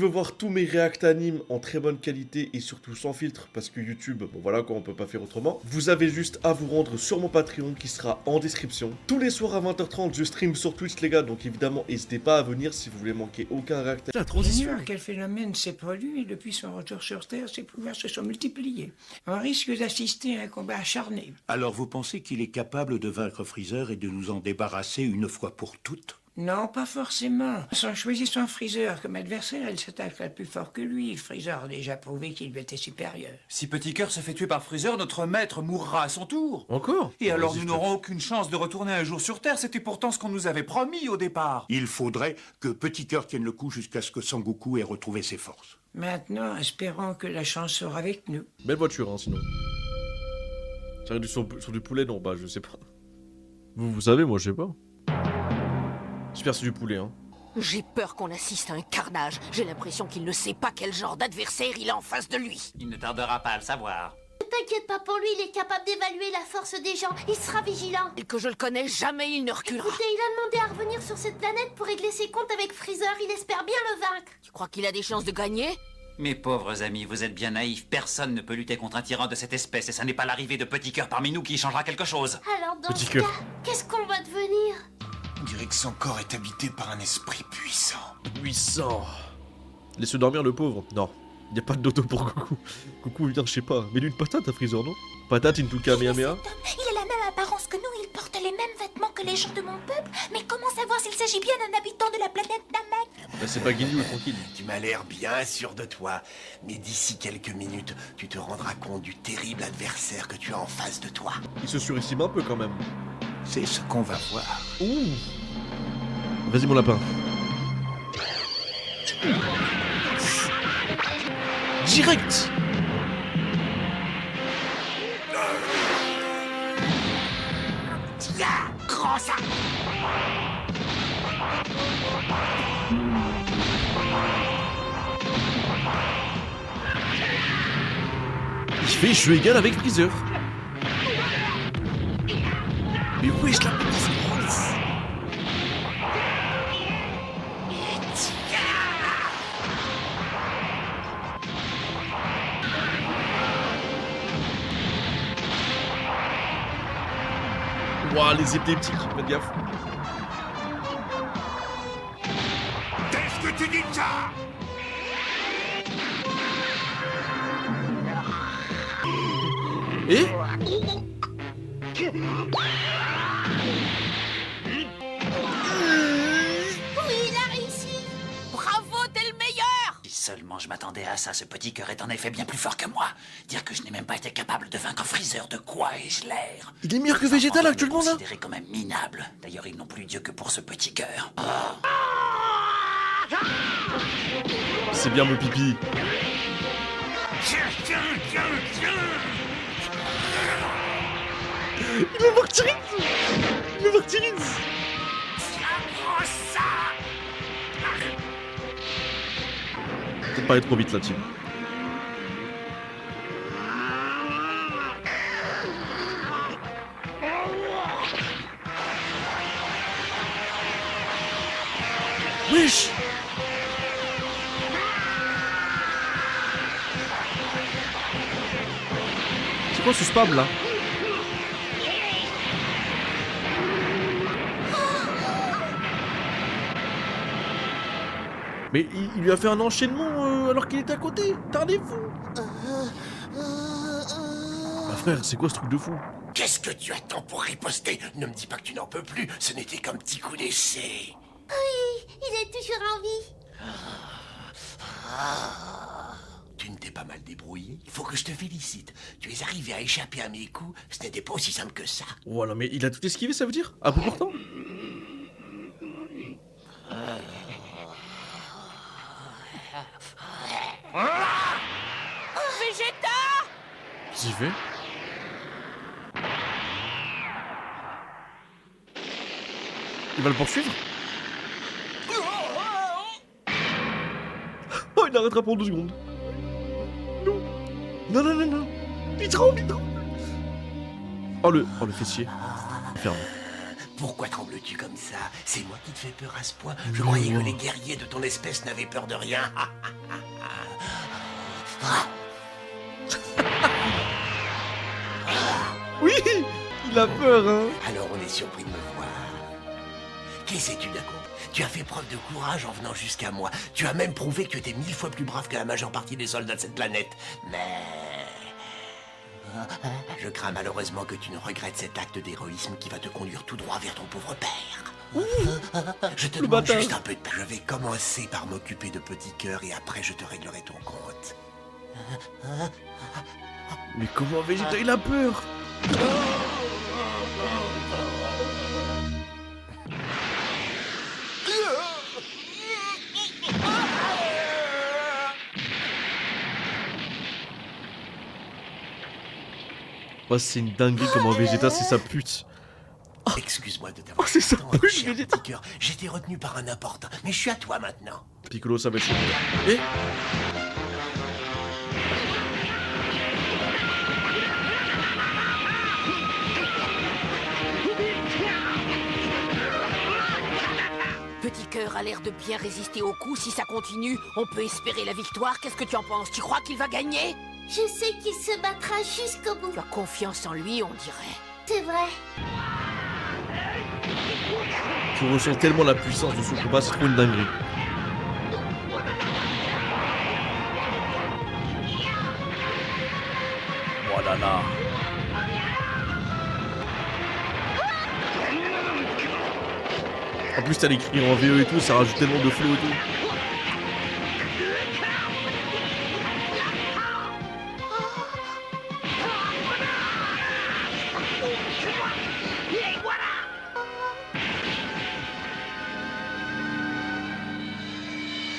Je veux voir tous mes react animes en très bonne qualité et surtout sans filtre parce que YouTube, bon voilà quoi, on peut pas faire autrement. Vous avez juste à vous rendre sur mon Patreon qui sera en description. Tous les soirs à 20h30, je stream sur Twitch les gars, donc évidemment n'hésitez pas à venir si vous voulez manquer aucun react. La transition. Quel phénomène s'est produit depuis son retour sur Terre, ses pouvoirs se sont multipliés. On risque d'assister à un combat acharné. Alors vous pensez qu'il est capable de vaincre Freezer et de nous en débarrasser une fois pour toutes? Non, pas forcément. Si on choisit son Freezer comme adversaire, elle s'attaquera plus fort que lui. Freezer a déjà prouvé qu'il lui était supérieur. Si Petit Cœur se fait tuer par Freezer, notre maître mourra à son tour. Encore? Et alors nous n'aurons aucune chance de retourner un jour sur Terre, c'était pourtant ce qu'on nous avait promis au départ. Il faudrait que Petit Cœur tienne le coup jusqu'à ce que Sangoku ait retrouvé ses forces. Maintenant, espérons que la chance sera avec nous. Belle voiture hein sinon. J'arrive sur du poulet, non bah je sais pas. Vous savez, moi je sais pas. J'espère que c'est du poulet hein. J'ai peur qu'on assiste à un carnage. J'ai l'impression qu'il ne sait pas quel genre d'adversaire il a en face de lui. Il ne tardera pas à le savoir. T'inquiète pas pour lui, il est capable d'évaluer la force des gens. Il sera vigilant. Et que je le connais, jamais il ne reculera. Écoutez, il a demandé à revenir sur cette planète pour régler ses comptes avec Freezer. Il espère bien le vaincre. Tu crois qu'il a des chances de gagner? Mes pauvres amis, vous êtes bien naïfs. Personne ne peut lutter contre un tyran de cette espèce et ça n'est pas l'arrivée de Petit Cœur parmi nous qui changera quelque chose. Alors dans Petit ce cœur. cas, qu'est-ce qu'on va devenir? On dirait que son corps est habité par un esprit puissant. Puissant. Laisse-le dormir le pauvre. Non, y a pas de dodo pour Goku. Goku vient, je sais pas. Mais lui une patate à Freezer, non? Patate, une Kamehameha. Il a la même apparence que nous, il porte les mêmes vêtements que les gens de mon peuple. Mais comment savoir s'il s'agit bien d'un habitant de la planète Namek? Bah c'est pas Ginyu, tranquille. Tu m'as l'air bien sûr de toi, mais d'ici quelques minutes, tu te rendras compte du terrible adversaire que tu as en face de toi. Il se surestime un peu quand même. C'est ce qu'on va voir. Ouh. Vas-y mon lapin. Direct. Tiens, grand ça. Il fait jeu égal avec Freezer. Mais wesh la puissance. Ouah, les épées petits, faites gaffe. Qu'est-ce que tu dis de ça? Et Oui, il a réussi. Bravo, t'es le meilleur! Si seulement je m'attendais à ça, ce Petit Cœur est en effet bien plus fort que moi. Dire que je n'ai même pas été capable de vaincre Freezer, de quoi ai-je l'air? il est meilleur que Vegeta là actuellement là. Considéré comme un minable. D'ailleurs, ils n'ont plus Dieu que pour ce Petit Cœur. C'est bien mon pipi. Il a martyrise. Il a martyrise. Peut-être pas aller trop vite là-dessus. Wesh. C'est quoi ce spam là? Mais il lui a fait un enchaînement alors qu'il était à côté. Tardez-vous. Bah frère, c'est quoi ce truc de fou? Qu'est-ce que tu attends pour riposter? Ne me dis pas que tu n'en peux plus, ce n'était qu'un petit coup d'essai. Il est toujours en vie. Tu ne t'es pas mal débrouillé. Il faut que je te félicite. Tu es arrivé à échapper à mes coups. Ce n'était pas aussi simple que ça. Voilà, mais il a tout esquivé, ça veut dire? Ah, peu pourtant? Vegeta! Qu'est-ce qu'il fait? Il va le poursuivre? Oh, il arrêtera pour 2 secondes. Non. Non, non, non, non. Il tremble, il tremble. Oh le fessier. Ferme. Pourquoi trembles-tu comme ça? C'est moi qui te fais peur à ce point? Je croyais que les guerriers de ton espèce n'avaient peur de rien. Oui, il a peur, hein. Alors on est surpris de me voir. Qu'est-ce que tu d'accord? Tu as fait preuve de courage en venant jusqu'à moi. Tu as même prouvé que tu étais 1000 fois plus brave que la majeure partie des soldats de cette planète. Mais... je crains malheureusement que tu ne regrettes cet acte d'héroïsme qui va te conduire tout droit vers ton pauvre père. Je te demande juste un peu de temps. Je vais commencer par m'occuper de Petit Cœur et après je te réglerai ton compte. Mais comment Vegeta, il a peur? Oh, c'est une dinguerie comment Vegeta c'est sa pute. Excuse-moi de t'avoir c'est ça, tant, oui, cher Vegeta. Petit Cœur. J'étais retenu par un important, mais je suis à toi maintenant. Piccolo, ça va être chaud. Eh, Petit Cœur a l'air de bien résister au coup. Si ça continue, on peut espérer la victoire. Qu'est-ce que tu en penses? Tu crois qu'il va gagner? Je sais qu'il se battra jusqu'au bout. Tu as confiance en lui, on dirait. C'est vrai. tu ressens tellement la puissance de son combat, c'est trop une dinguerie. Oh là là. En plus, t'as l'écrit en VE et tout, ça rajoute tellement de flow et tout.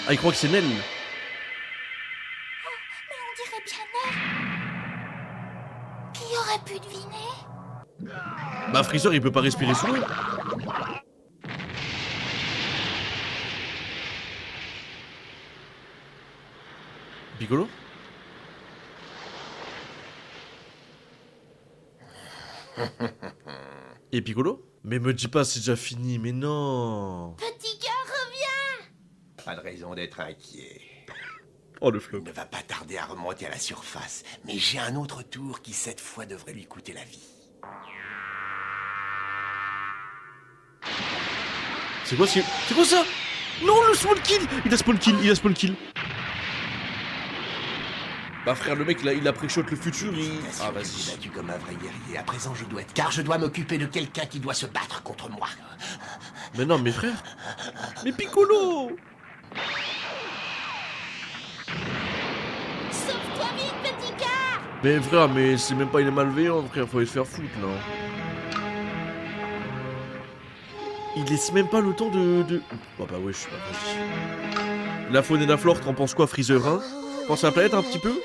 Ah, il croit que c'est Nel. Mais on dirait bien elle. Qui aurait pu deviner? Bah, Freezer, il peut pas respirer sous l'eau. Piccolo? Et Piccolo? Mais me dis pas, c'est déjà fini, mais non. Petit Cœur, reviens! Pas de raison d'être inquiet. Oh, le flop. Il ne va pas tarder à remonter à la surface, mais j'ai un autre tour qui cette fois devrait lui coûter la vie. C'est quoi ce... C'est quoi ça? Non, le spawn kill! Il a spawn kill, il a spawn kill. Bah frère, le mec, il a pré-shot le futur, il... Ah, Je vas-y. battu comme un vrai guerrier. À présent, je dois être... Car je dois m'occuper de quelqu'un qui doit se battre contre moi. Mais non, mais frère. Mais Piccolo! Sauve-toi vite, Petit Cœur! Mais frère, mais c'est même pas il est malveillant, frère, faut se faire foutre, là. Il laisse même pas le temps de... Oh bah ouais, je sais pas, vas-y. La faune et la flore, t'en penses quoi, Freezer, hein? Pense à la planète un petit peu?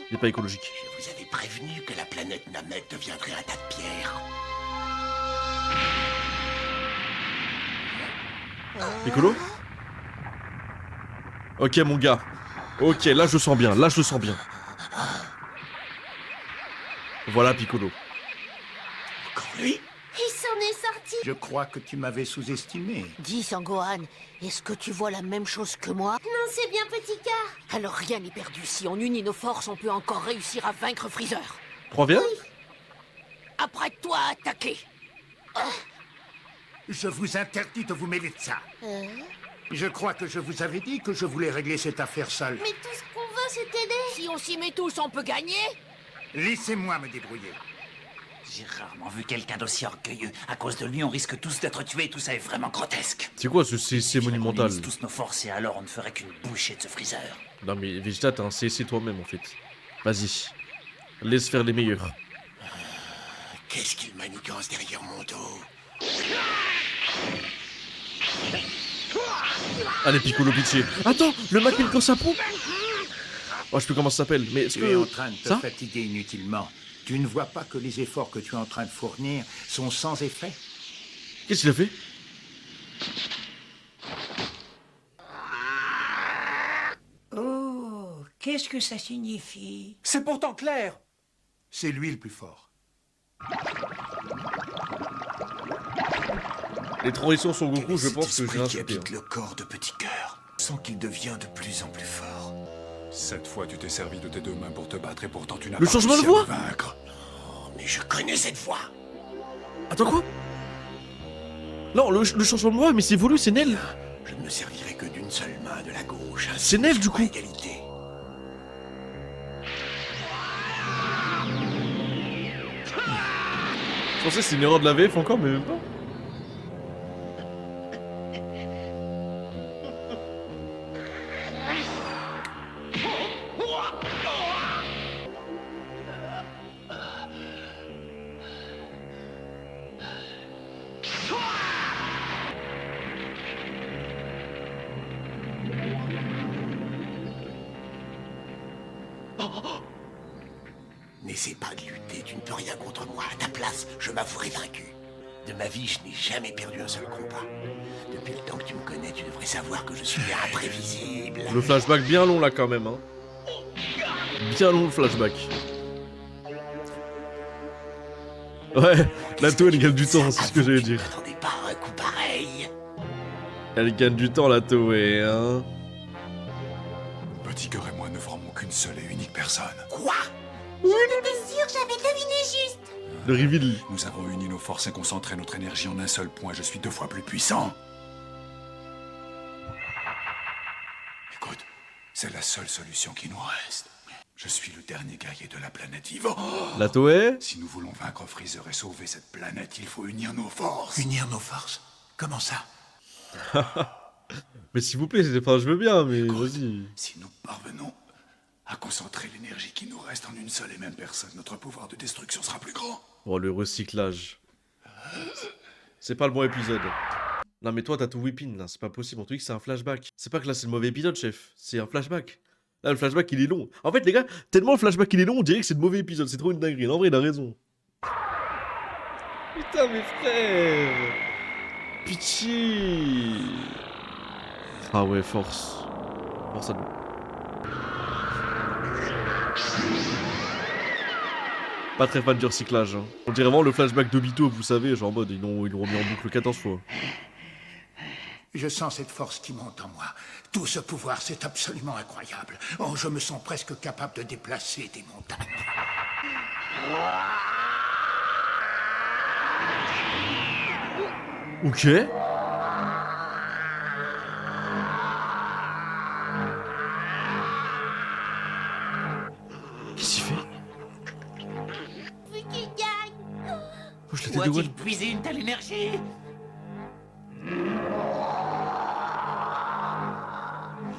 Il est pas écologique. Je vous avais prévenu que la planète Namek deviendrait un tas de pierres. Piccolo? Ok, mon gars. Ok, là je sens bien, là je sens bien. Voilà, Piccolo. Encore lui? Il s'en est sorti. Je crois que tu m'avais sous-estimé. Dis, Sangohan, est-ce que tu vois la même chose que moi? Non, c'est bien, Petit Cœur. Alors rien n'est perdu. Si on unit nos forces, on peut encore réussir à vaincre Freezer. 3v1? Apprête-toi à attaquer. Je vous interdis de vous mêler de ça. Je crois que je vous avais dit que je voulais régler cette affaire seule. Mais tout ce qu'on veut, c'est t'aider. Si on s'y met tous, on peut gagner. Laissez-moi me débrouiller. J'ai rarement vu quelqu'un d'aussi orgueilleux. À cause de lui, on risque tous d'être tués. Tout ça est vraiment grotesque. C'est quoi ce CC monumental? On unisse tous nos forces et alors on ne ferait qu'une bouchée de ce Freezer. Non mais Vegeta, t'as un CC toi-même en fait. Vas-y. Laisse faire les meilleurs. Qu'est-ce qu'il manigance derrière mon dos? Allez, Piccolo, pitié. Attends, le Mac quand ça pompe. Oh, je sais plus comment ça s'appelle, mais est-ce Tu es en que... train de te Ça? fatiguer inutilement. Tu ne vois pas que les efforts que tu es en train de fournir sont sans effet? Qu'est-ce qu'il a fait? Oh, qu'est-ce que ça signifie? C'est pourtant clair. C'est lui le plus fort. Les transitions sur Goku, Quel est je cet pense que j'ai esprit un qui super. habite le corps de Petit Cœur. Sans qu'il devient de plus en plus fort. Cette fois, tu t'es servi de tes deux mains pour te battre et pourtant tu n'as Le pas changement de réussi à voix me vaincre. Oh, mais je connais cette voix. Attends, quoi? Non, le changement de voix, mais c'est voulu, c'est Nel. Je ne me servirai que d'une seule main de la gauche. C'est Nel, du coup. À égalité. Je pensais que c'est une erreur de la VF encore, mais même pas. N'essaie pas de lutter, tu ne peux rien contre moi. À ta place, je m'avouerai vaincu. De ma vie, je n'ai jamais perdu un seul combat. Depuis le temps que tu me connais, tu devrais savoir que je suis imprévisible. Le flashback bien long là quand même, hein. Bien long le flashback. Ouais, la Toei elle gagne du temps, c'est ce que j'allais dire. Je n'attendais pas un coup pareil. Elle gagne du temps la Toei, hein. Petit Cœur et moi ne formons qu'une seule et unique personne. Quoi? J'en étais sûre, j'avais deviné juste. Le reveal. Nous avons uni nos forces et concentré notre énergie en un seul point. Je suis 2 fois plus puissant. Écoute, c'est la seule solution qui nous reste. Je suis le dernier guerrier de la planète vivante. La Toei. Si nous voulons vaincre Freezer et sauver cette planète, il faut unir nos forces. Unir nos forces? Comment ça? Mais s'il vous plaît, enfin, je veux bien, mais vas-y. Si nous parvenons à concentrer l'énergie qui nous reste en une seule et même personne, notre pouvoir de destruction sera plus grand. Oh, le recyclage. C'est pas le bon épisode. Non, mais toi, t'as tout whipping, là. C'est pas possible. On te dit que c'est un flashback. C'est pas que là, c'est le mauvais épisode, chef. C'est un flashback. Là, le flashback, il est long. En fait, les gars, tellement le flashback, il est long, on dirait que c'est le mauvais épisode. C'est trop une dinguerie. En vrai, il a raison. Putain, mes frères. Pitié. Ah ouais, force. Force à nous. Pas très fan du recyclage. Hein. On dirait vraiment le flashback d'Obito, vous savez, genre en mode ils l'ont remis en boucle 14 fois. Je sens cette force qui monte en moi. Tout ce pouvoir, c'est absolument incroyable. Oh, je me sens presque capable de déplacer des montagnes. Ok. Qu'est-ce qu'il fait? Vu qu'il gagne. Oh, je l'ai Où de a-t-il puisé une telle énergie?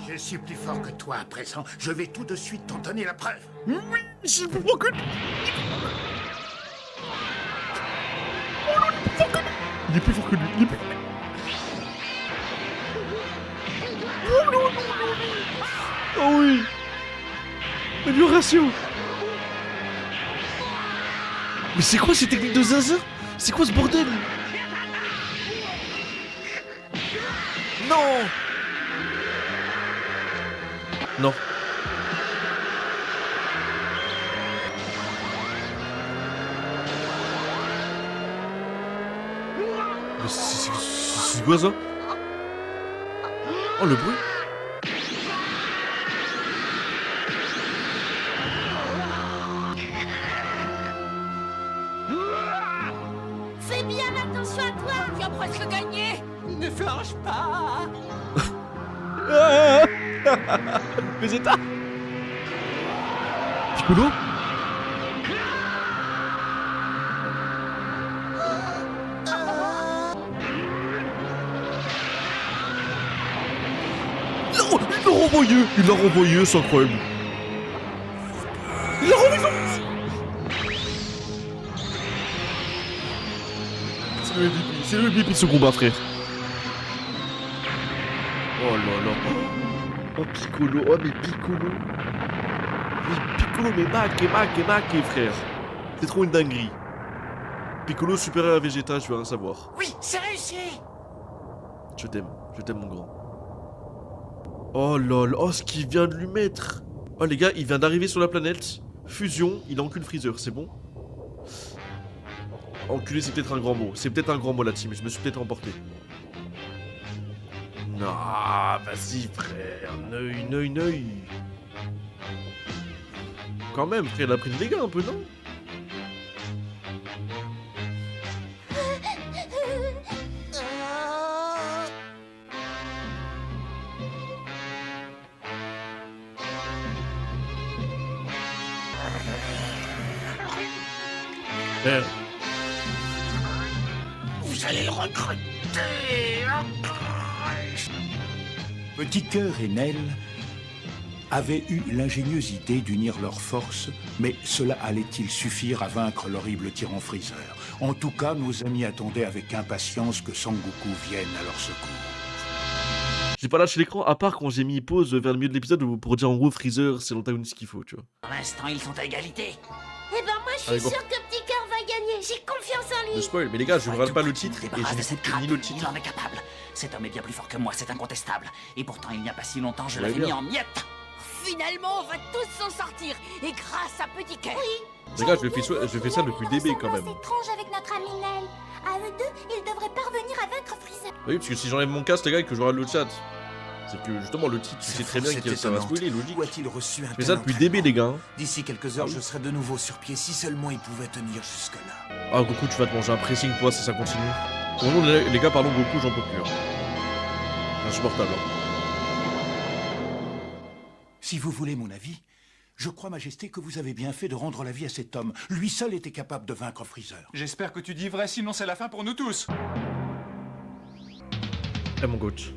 Je suis plus fort que toi à présent. Je vais tout de suite t'en donner la preuve. Oui, c'est plus fort que lui. Il est plus fort que lui. Il est plus fort que lui. Oh non, non, non, non. Oh oui. Amélioration. Mais c'est quoi ces techniques de zinzin? C'est quoi ce bordel? Non. Non. Mais c'est quoi ça? Oh le bruit. Fais bien attention à toi. Tu as presque gagné. Ne flanche pas. Ah Vegeta. Piccolo. Non, il l'a renvoyé. Il l'a renvoyé, c'est incroyable. Il l'a renvoyé. C'est le MVP. C'est le MVP de ce combat, frère. Oh là là. Oh Piccolo, oh mais Piccolo. Mais Piccolo, mais maqué, frère. C'est trop une dinguerie. Piccolo supérieur à Vegeta, je veux rien savoir. Oui, c'est réussi. Je t'aime mon grand. Oh lol, oh ce qu'il vient de lui mettre. Oh les gars, il vient d'arriver sur la planète. Fusion, il a aucune Freezer, c'est bon? Enculé, c'est peut-être un grand mot. C'est peut-être un grand mot la team, je me suis peut-être emporté. Non, vas-y frère, neuil. Quand même, frère, il a pris le dégât un peu, non? Frère. Vous allez le recruter. Petit Cœur et Nell avaient eu l'ingénieuse idée d'unir leurs forces, mais cela allait-il suffire à vaincre l'horrible tyran Freezer? En tout cas, nos amis attendaient avec impatience que Sangoku vienne à leur secours. J'ai pas lâché l'écran, à part quand j'ai mis pause vers le milieu de l'épisode pour dire en gros Freezer, c'est l'antagoniste qu'il faut, tu vois. Pour l'instant, ils sont à égalité. Eh ben moi, je suis Allez, go. sûre que Petit Cœur va gagner. J'ai confiance en Le lui. spoil, mais les gars, je ne regarde pas le titre et je Débarrasse de n'écoute cette ni le craque, titre. il en est capable. Cet homme est bien plus fort que moi, c'est incontestable. Et pourtant, il n'y a pas si longtemps, je Ouais, l'avais bien. mis en miettes. Finalement, on va tous s'en sortir. Et grâce à Petit Cœur. Les gars, je fais ça depuis DB quand même. C'est étrange avec notre ami Nell. À eux deux, ils devraient parvenir à vaincre Freezer. Oui, parce que si j'enlève mon casque, les gars, et que je regarde le chat, c'est que justement le titre, tu sais très bien que ça va spoiler, logique. Où a-t-il reçu un Je fais ça tel depuis DB, les gars. hein. D'ici quelques heures, je serai de nouveau sur pied, si seulement il pouvait tenir jusque-là. Ah, Goku, tu vas te manger un pressing, toi, si ça continue. Pour nous, les gars, pardon, Goku, j'en peux plus. Hein. Insupportable. Hein. Si vous voulez mon avis, je crois, Majesté, que vous avez bien fait de rendre la vie à cet homme. Lui seul était capable de vaincre Freezer. J'espère que tu dis vrai, sinon c'est la fin pour nous tous. Eh, mon coach.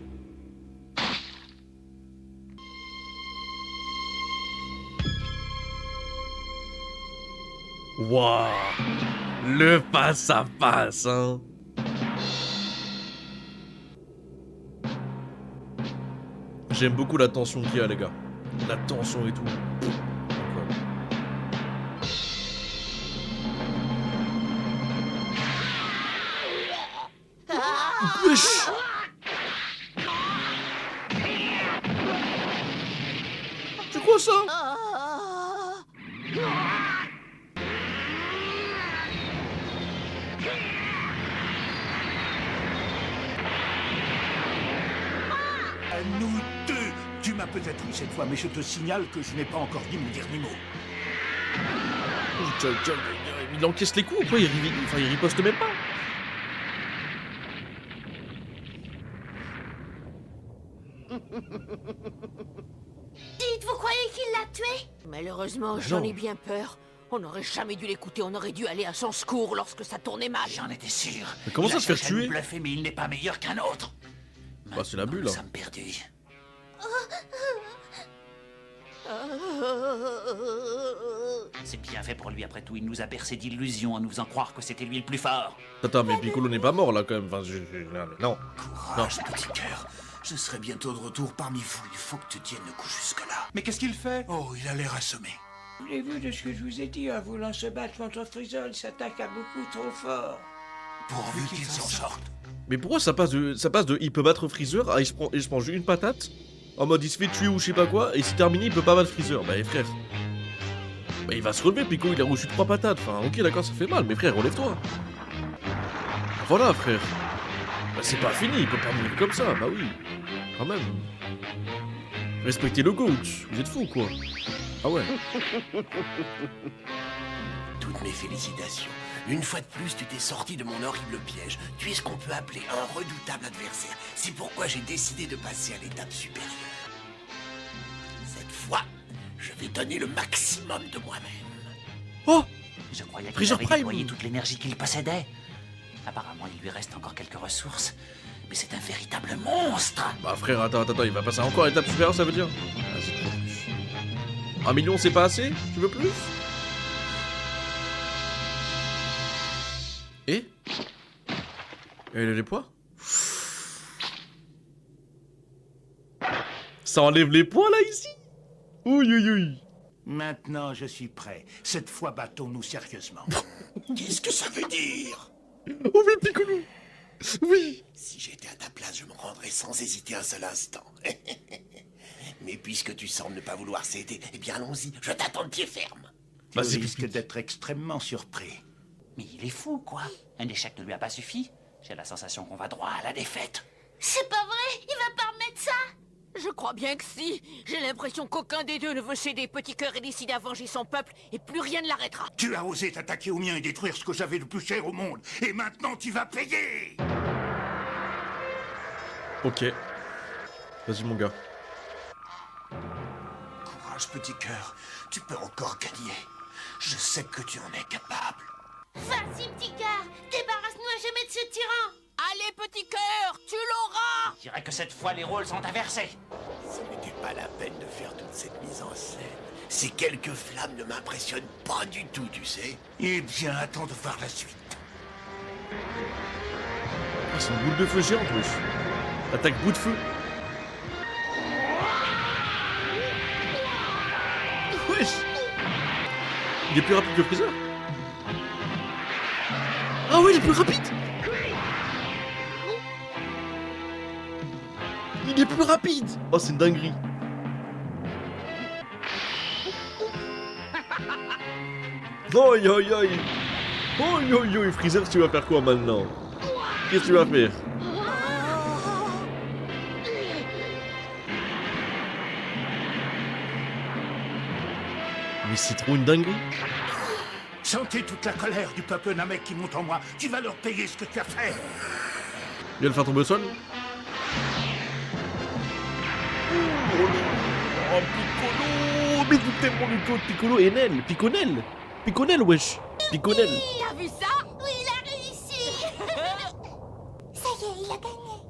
Waouh, le face à face, hein. J'aime beaucoup la tension qu'il y a, les gars. La tension et tout. Wesh. C'est quoi ça? À nous deux. Tu m'as peut-être eu cette fois, mais je te signale que je n'ai pas encore dit mon dernier mot. Il encaisse les coups ou quoi? Il riposte même pas. Dites, vous croyez qu'il l'a tué? Malheureusement, Bah j'en non. ai bien peur. On n'aurait jamais dû l'écouter, on aurait dû aller à son secours lorsque ça tournait mal. J'en étais sûr. Mais comment Il ça a se faire cherché à nous tuer? bluffer, mais il n'est pas meilleur qu'un autre. Bah, c'est la bulle, Nous hein. sommes perdus. C'est bien fait pour lui après tout. Il nous a bercé d'illusions en nous faisant croire que c'était lui le plus fort. Attends, mais Piccolo n'est pas mort là quand même. Enfin, non. Courage, petit cœur. Je serai bientôt de retour parmi vous. Il faut que tu tiennes le coup jusque-là. Mais qu'est-ce qu'il fait? Oh, il a l'air assommé. Vous l'avez vu de ce que je vous ai dit en voulant se battre contre Freezer, il s'attaque à beaucoup trop fort. Pourvu qu'il s'en sorte. Mais pourquoi ça passe de il peut battre Freezer à il se prend juste une patate en mode il se fait tuer ou je sais pas quoi et c'est terminé il peut pas battre Freezer. Bah frère. Bah il va se relever Pico, il a reçu 3 patates. Enfin ok d'accord ça fait mal mais frère relève-toi. Voilà frère. Bah c'est pas fini, il peut pas mourir comme ça, bah oui. Quand même. Respectez le GOAT, vous êtes fous quoi. Ah ouais. Toutes mes félicitations. Une fois de plus, tu t'es sorti de mon horrible piège. Tu es ce qu'on peut appeler un redoutable adversaire. C'est pourquoi j'ai décidé de passer à l'étape supérieure. Cette fois, je vais donner le maximum de moi-même. Oh. Je croyais qu'il Freezer avait Prime. déployé toute l'énergie qu'il possédait. Apparemment, il lui reste encore quelques ressources. Mais c'est un véritable monstre. Bah frère attends, il va passer encore à l'étape supérieure ça veut dire. Ah c'est toujours plus. 1 million c'est pas assez? Tu veux plus? Et elle a les poids? Ça enlève les poids là ici? Oui. Maintenant, je suis prêt. Cette fois, battons-nous sérieusement. Qu'est-ce que ça veut dire? Oh oui Piccolo. Oui. Si j'étais à ta place, je me rendrais sans hésiter un seul instant. Mais puisque tu sembles ne pas vouloir céder, eh bien allons-y, je t'attends de pied ferme. Tu Vas-y, risques Pipi. d'être extrêmement surpris. Mais il est fou, quoi. Un échec ne lui a pas suffi. J'ai la sensation qu'on va droit à la défaite. C'est pas vrai, il va pas remettre ça. Je crois bien que si. J'ai l'impression qu'aucun des deux ne veut céder. Petit cœur est décidé à venger son peuple et plus rien ne l'arrêtera. Tu as osé t'attaquer au mien et détruire ce que j'avais le plus cher au monde. Et maintenant, tu vas payer. Ok. Vas-y, mon gars. Courage, petit cœur. Tu peux encore gagner. Je sais que tu en es capable. Vas-y, petit cœur, débarrasse-nous à jamais de ce tyran. Allez, petit cœur, tu l'auras. Je dirais que cette fois, les rôles sont inversés. Ce n'était pas la peine de faire toute cette mise en scène. Ces quelques flammes ne m'impressionnent pas du tout, tu sais. Eh bien, attends de voir la suite. Ah, c'est une boule de feu géante, wesh. Attaque bout de feu. Wesh. Il est plus rapide que Freezer. Ah ouais, il est plus rapide. Il est plus rapide. Oh, c'est une dinguerie. Oi, oi, oi. Oi, oi, oi. Freezer, tu vas faire quoi maintenant? Qu'est-ce que tu vas faire? Mais c'est trop une dinguerie. Sentez toute la colère du peuple Namek qui monte en moi. Tu vas leur payer ce que tu as fait. Il va le faire tomber au sol. Oh, Piccolo. Mais tout tellement le code Piccolo et Nel. Piconel. Piconel, wesh. Piconel. T'as vu ça? Oui, il a réussi. Ça y est, il a gagné.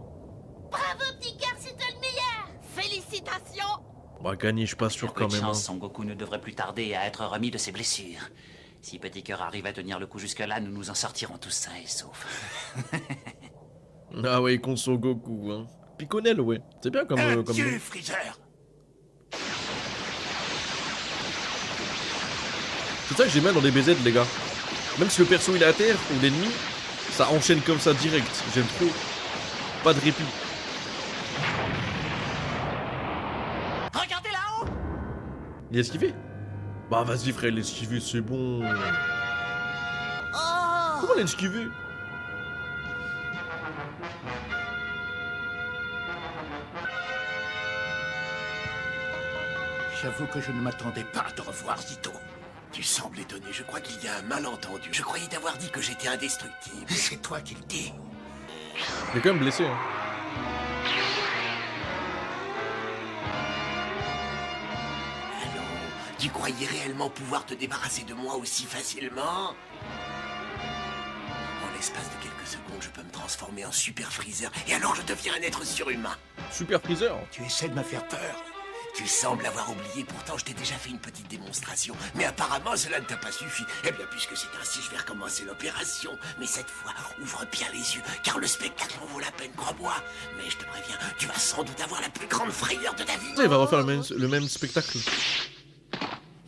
Bravo, petit cœur, c'est toi le meilleur. Félicitations. On va gagner, je suis pas sûr quand Peu de même. chance, Son Goku ne devrait plus tarder à être remis de ses blessures. Si Petit Cœur arrive à tenir le coup jusque-là, nous nous en sortirons tous sains et saufs. Ah ouais, contre son Goku, hein. Piconel, ouais. C'est bien comme... comme Adieu, nom. Freezer. C'est ça que j'aime bien dans les BZ, les gars. Même si le perso il est à terre ou l'ennemi, ça enchaîne comme ça direct. J'aime trop. Pas de répit. Regardez là-haut! Il a esquivé? Bah vas-y frère, il a esquivé, c'est bon. Comment il a esquivé? J'avoue que je ne m'attendais pas à te revoir, Zito. Tu sembles étonné, je crois qu'il y a un malentendu. Je croyais t'avoir dit que j'étais indestructible. C'est toi qui le dis. Il est quand même blessé, hein. Allons, tu croyais réellement pouvoir te débarrasser de moi aussi facilement? En l'espace de quelques secondes, je peux me transformer en Super Freezer, et alors je deviens un être surhumain. Super Freezer. Tu essaies de me faire peur. Tu sembles avoir oublié, pourtant je t'ai déjà fait une petite démonstration. Mais apparemment cela ne t'a pas suffi. Eh bien puisque c'est ainsi, je vais recommencer l'opération. Mais cette fois, ouvre bien les yeux, car le spectacle en vaut la peine, crois-moi. Mais je te préviens, tu vas sans doute avoir la plus grande frayeur de ta vie. Il va refaire le même spectacle.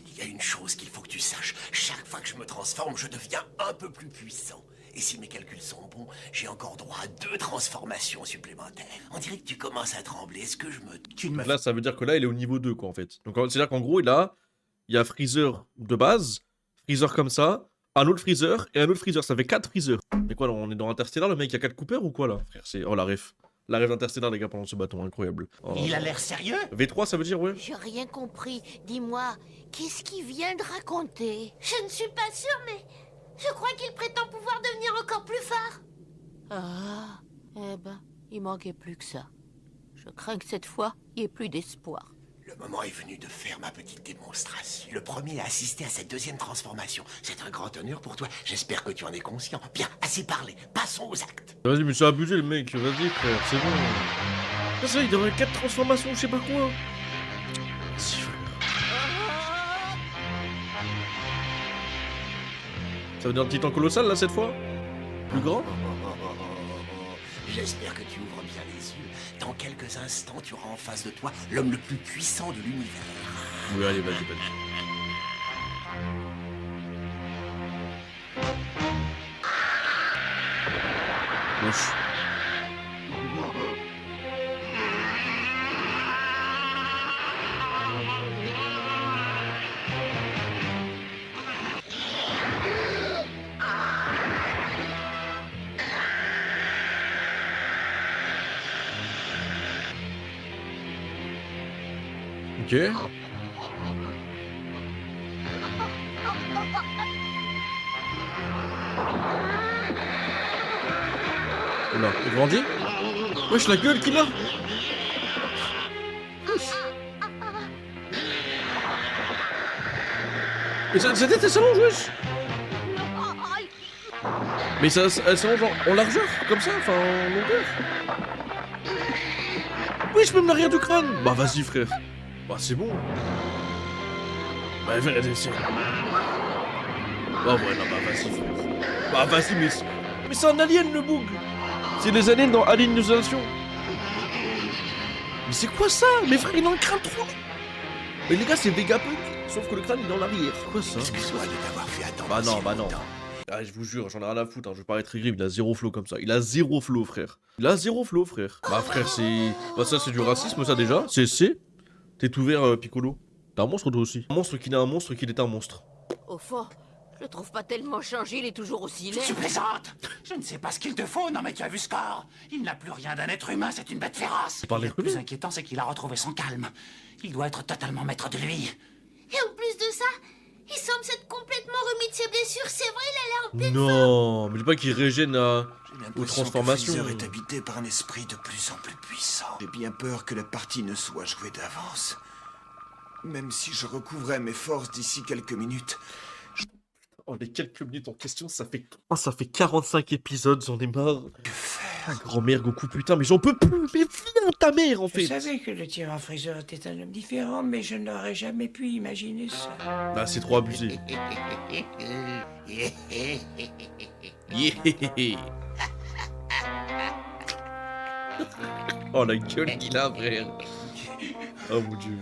Il y a une chose qu'il faut que tu saches. Chaque fois que je me transforme, je deviens un peu plus puissant. Et si mes calculs sont bons, j'ai encore droit à 2 transformations supplémentaires. On dirait que tu commences à trembler. Est-ce que je me... Tu ne me Là, ça veut dire que là, il est au niveau 2, quoi, en fait. Donc, c'est-à-dire qu'en gros, il y a Freezer de base, Freezer comme ça, un autre Freezer et un autre Freezer. Ça fait 4 Freezer. Mais quoi, là, on est dans Interstellar, le mec, il y a 4 Cooper ou quoi, là? Frère, c'est... Oh, la ref. La ref d'Interstellar, les gars, pendant ce bâton, incroyable. Oh. Il a l'air sérieux? V3, ça veut dire, ouais? J'ai rien compris. Dis-moi, qu'est-ce qu'il vient de raconter? Je ne suis pas sûre, mais je crois qu'il prétend pouvoir devenir encore plus fort. Ah, eh ben, il manquait plus que ça. Je crains que cette fois, il n'y ait plus d'espoir. Le moment est venu de faire ma petite démonstration. Le premier à assister à cette deuxième transformation. C'est un grand honneur pour toi. J'espère que tu en es conscient. Bien, assez parlé. Passons aux actes. Vas-y, mais c'est abusé, le mec. Vas-y, frère, c'est bon. Là, ça, il devrait 4 transformations, je sais pas quoi. Si, frère. Ça veut dire un titan colossal, là, cette fois? Plus grand? J'espère que tu ouvres bien les yeux. Dans quelques instants, tu auras en face de toi l'homme le plus puissant de l'univers. Oui, allez, vas-y, vas-y. Wesh. Ok. Oula, il grandit? Wesh, la gueule qu'il a! Mais sa tête elle s'allonge, wesh! Mais ça, elle s'allonge en largeur, comme ça, enfin en longueur. Wesh, même l'arrière du crâne! Bah vas-y frère. Bah c'est bon. Bah c'est... Bah ouais, non, bah vas-y frère. Bah vas-y, mais c'est un alien le bug! C'est les aliens dans Alien Isolation. Mais c'est quoi ça? Mais frère, il a un crâne trop long. Mais les gars, c'est Vegapunk, sauf que le crâne il est dans l'arrière. C'est quoi ça? Excuse-moi de t'avoir fait attendre. Bah non, si bah non. longtemps. Ah, je vous jure, j'en ai rien à foutre, hein. Je vais pas être aigri, il a zéro flow comme ça. Il a zéro flow, frère. Il a zéro flow, frère. Bah frère, c'est... Bah ça, c'est du racisme, ça, déjà. C'est... T'es ouvert, Piccolo. T'es un monstre, toi aussi. Un monstre qui n'est un monstre qu'il est un monstre. Au fond, je le trouve pas tellement changé, il est toujours aussi laid. Tu plaisantes? Je ne sais pas ce qu'il te faut, non mais tu as vu ce corps. Il n'a plus rien d'un être humain, c'est une bête féroce. Parlez Le plus inquiétant, c'est qu'il a retrouvé son calme. Il doit être totalement maître de lui. Et en plus de ça, il semble s'être complètement remis de ses blessures. C'est vrai, il a l'air en pleine Non, mais dis pas qu'il régène à... J'ai aux l'impression que transformations. Freezer est habité par un esprit de plus en plus puissant. J'ai bien peur que la partie ne soit jouée d'avance. Même si je recouvrais mes forces d'ici quelques minutes. Oh, les quelques minutes en question, ça fait... Oh, ça fait 45 épisodes, j'en ai marre. Que faire? Ah, grand-mère Goku, putain, mais j'en peux plus. Mais viens ta mère, en Je fait. savais que le tyran Freezer était un homme différent, mais je n'aurais jamais pu imaginer ça. Ah, c'est trop abusé. Yeah. Oh, la gueule qu'il a, frère. Oh, mon Dieu.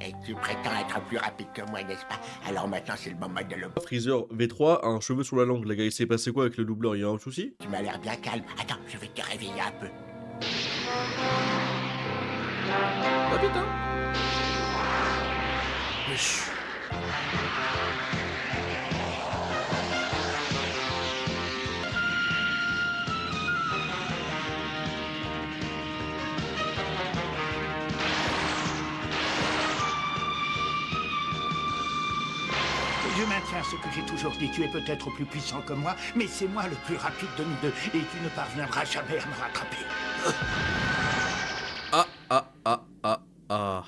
Et tu prétends être plus rapide que moi, n'est-ce pas? Alors maintenant, c'est le moment de le... Freezer V3 a un cheveu sur la langue, les gars. Il s'est passé quoi avec le doubleur? Il y a un souci? Tu m'as l'air bien calme. Attends, je vais te réveiller un peu. Ah putain. Wesh. Je maintiens ce que j'ai toujours dit. Tu es peut-être plus puissant que moi, mais c'est moi le plus rapide de nous deux. Et tu ne parviendras jamais à me rattraper. Ah.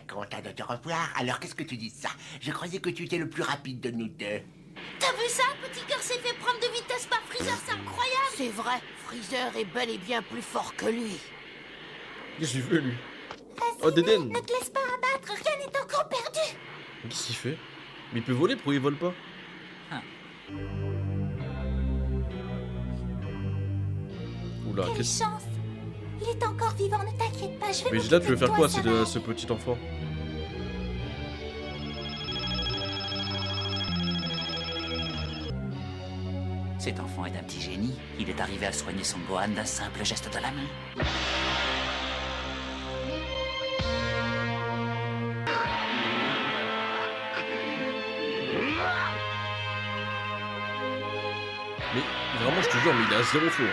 Content de te revoir. Alors qu'est-ce que tu dis de ça? Je croyais que tu étais le plus rapide de nous deux. T'as vu ça? Petit cœur s'est fait prendre de vitesse par Freezer, c'est incroyable. C'est vrai, Freezer est bel et bien plus fort que lui. Qu'est-ce qu'il fait, lui? Vas-y, Oh, Dédène. ne te laisse pas abattre, rien n'est encore perdu. Qu'est-ce qu'il fait? Mais il peut voler, pourquoi il vole pas? Oula, Quelle qu'est-ce... chance. Il est encore vivant, ne t'inquiète pas, je vais Mais m'occuper là, tu veux de faire toi, quoi, ça c'est va de aller. ce petit enfant? Cet enfant est un petit génie. Il est arrivé à soigner son Gohan d'un simple geste de la main. Mais vraiment, je te jure, mais il a zéro flow.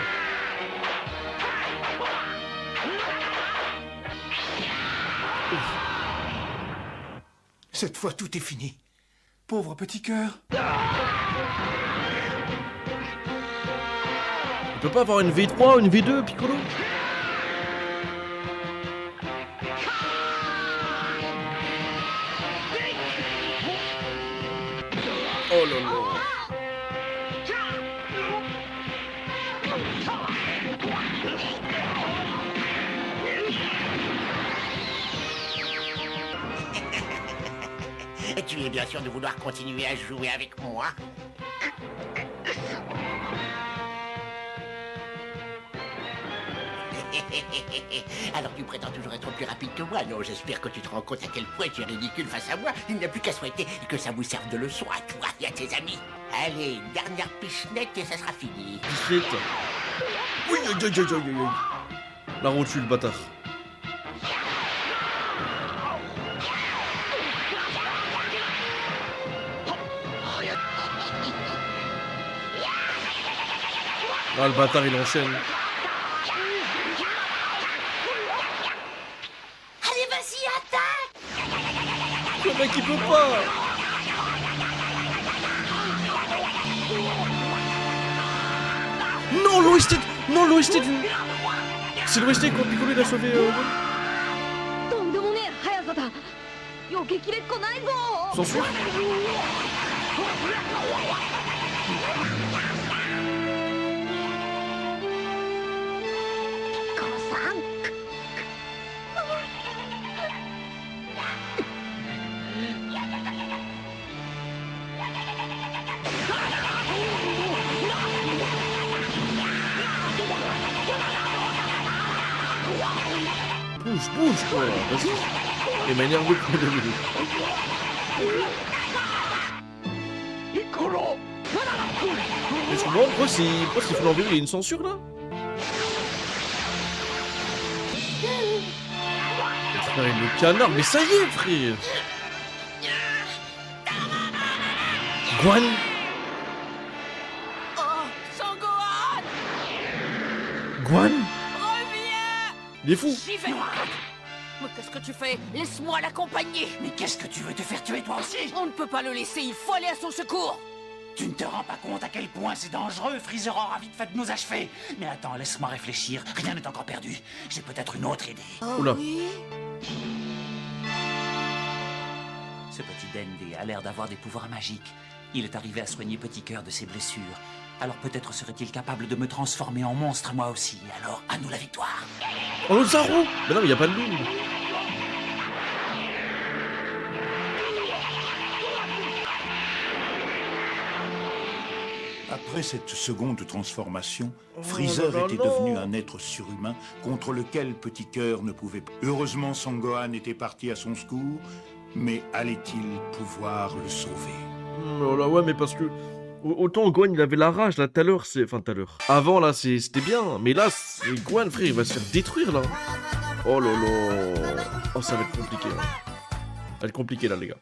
Cette fois, tout est fini. Pauvre petit cœur. Il peut pas avoir une V3, une V2, Piccolo? Oh là là. Et tu es bien sûr de vouloir continuer à jouer avec moi? Alors tu prétends toujours être plus rapide que moi? Non, j'espère que tu te rends compte à quel point tu es ridicule face à moi. Il n'y a plus qu'à souhaiter que ça vous serve de leçon à toi et à tes amis. Allez, dernière pichenette et ça sera fini. Pichette. Oui, aïe, aïe, aïe, aïe, aïe. La rotule, le bâtard. Ah, le bâtard, il enchaîne. Allez, vas-y, attaque. mec il peut pas. Non, l'OST. Non, l'OST du... C'est l'OST quand Piccolo il a sauvé... Censure. Bouge quoi, vas-y. Et m'énerve le coup de vue. Mais je comprends pourquoi s'il faut l'enlever, il y a une censure là. Frère, le canard, mais ça y est frère. Guan. Oh, Sangohan! Guan. Reviens! Il est fou. J'y vais! Mais qu'est-ce que tu fais? Laisse-moi l'accompagner! Mais qu'est-ce que tu veux te faire tuer toi aussi? On ne peut pas le laisser, il faut aller à son secours! Tu ne te rends pas compte à quel point c'est dangereux. Freezer aura vite fait de nous achever. Mais attends, laisse-moi réfléchir. Rien n'est encore perdu. J'ai peut-être une autre idée. Oh, Oula. oui? Ce petit Dende a l'air d'avoir des pouvoirs magiques. Il est arrivé à soigner Petit Cœur de ses blessures. Alors peut-être serait-il capable de me transformer en monstre moi aussi. Alors, à nous la victoire. Oh, Zaro. Mais non, mais y a pas de lune. Après cette seconde transformation, Oh Freezer là là, était non. devenu un être surhumain contre lequel Petit Cœur ne pouvait pas. Heureusement, Sangohan était parti à son secours, mais allait-il pouvoir le sauver? Oh là ouais, mais parce que autant Guan il avait la rage là tout à l'heure, c'est enfin tout à l'heure. Avant là c'était bien, mais là c'est Guan frère, il va se faire détruire là. Oh là là. Oh ça va être compliqué. Là. Ça va être compliqué là les gars.